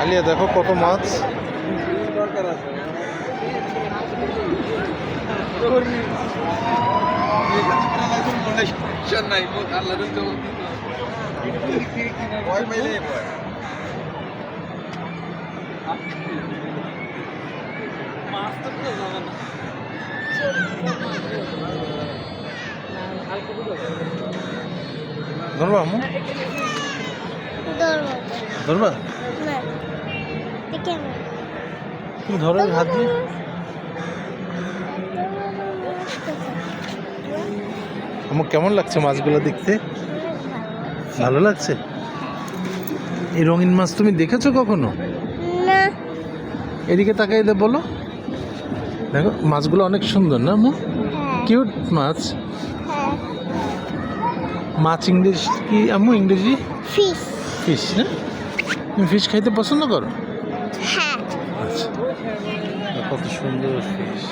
আলিয়া দেখো কত মাছ। ধরবা আম্মু? ধরবা? তুমি ধরো হাত দিয়ে। আমার কেমন লাগছে মাছগুলো দেখতে? ভালো লাগছে। এই রঙিন মাছ তুমি দেখেছো কখনো? না। এদিকে তাকাই দে, বলো। দেখো মাছগুলো অনেক সুন্দর না আম্মু? কিউট মাছ। মাছ ইংলিশ কি আম্মু? ইংরেজি ফিশ। ফিশ না? তুমি ফিশ খাইতে পছন্দ করো? হ্যাঁ। আচ্ছা, কত সুন্দর ফিশ।